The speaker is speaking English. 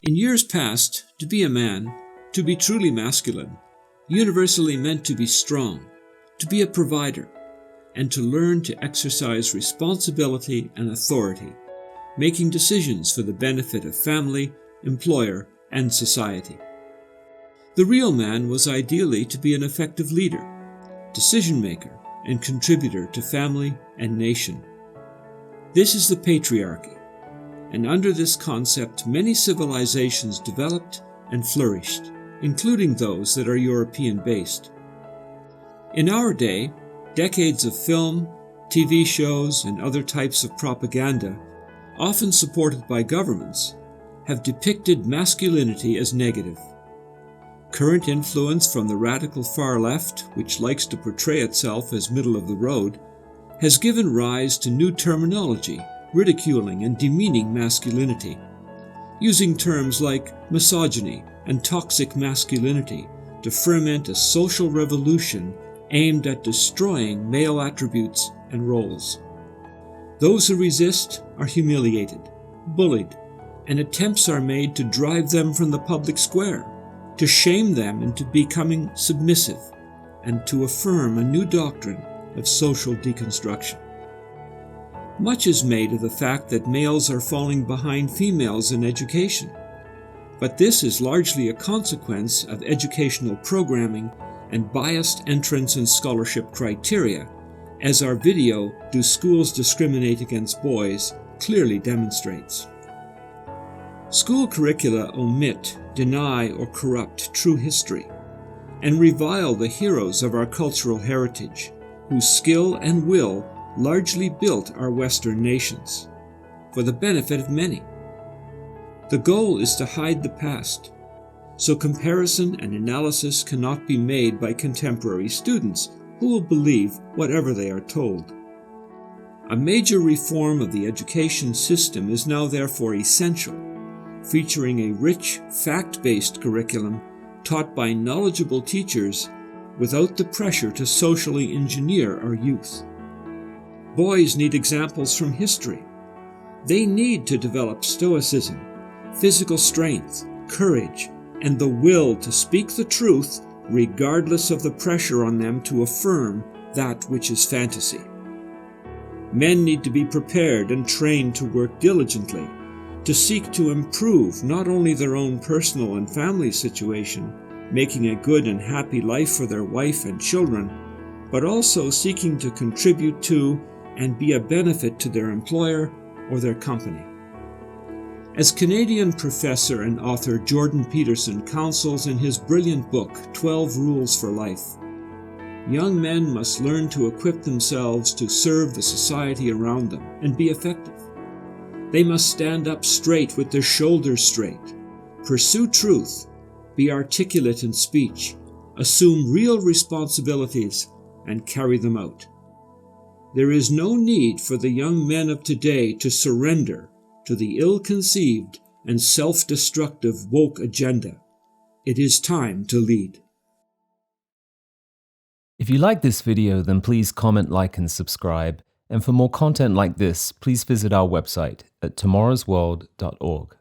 In years past, to be a man, to be truly masculine, universally meant to be strong, to be a provider, and to learn to exercise responsibility and authority, making decisions for the benefit of family, employer, and society. The real man was ideally to be an effective leader, decision-maker, and contributor to family and nation. This is the patriarchy, and under this concept many civilizations developed and flourished, including those that are European-based. In our day, decades of film, TV shows, and other types of propaganda, often supported by governments, have depicted masculinity as negative. Current influence from the radical far left, which likes to portray itself as middle of the road, has given rise to new terminology, ridiculing and demeaning masculinity, using terms like misogyny and toxic masculinity to ferment a social revolution aimed at destroying male attributes and roles. Those who resist are humiliated, bullied, and attempts are made to drive them from the public square, to shame them into becoming submissive, and to affirm a new doctrine of social deconstruction. Much is made of the fact that males are falling behind females in education, but this is largely a consequence of educational programming and biased entrance and scholarship criteria, as our video, "Do Schools Discriminate Against Boys?" clearly demonstrates. School curricula omit, deny, or corrupt true history, and revile the heroes of our cultural heritage, whose skill and will largely built our Western nations, for the benefit of many. The goal is to hide the past, so comparison and analysis cannot be made by contemporary students who will believe whatever they are told. A major reform of the education system is now therefore essential, featuring a rich, fact-based curriculum taught by knowledgeable teachers without the pressure to socially engineer our youth. Boys need examples from history. They need to develop stoicism, physical strength, courage, and the will to speak the truth regardless of the pressure on them to affirm that which is fantasy. Men need to be prepared and trained to work diligently, to seek to improve not only their own personal and family situation, making a good and happy life for their wife and children, but also seeking to contribute to and be a benefit to their employer or their company. As Canadian professor and author Jordan Peterson counsels in his brilliant book, 12 Rules for Life, young men must learn to equip themselves to serve the society around them and be effective. They must stand up straight with their shoulders straight, pursue truth, be articulate in speech, assume real responsibilities, and carry them out. There is no need for the young men of today to surrender to the ill-conceived and self-destructive woke agenda. It is time to lead. If you like this video, then please comment, like, and subscribe. And for more content like this, please visit our website at tomorrowsworld.org.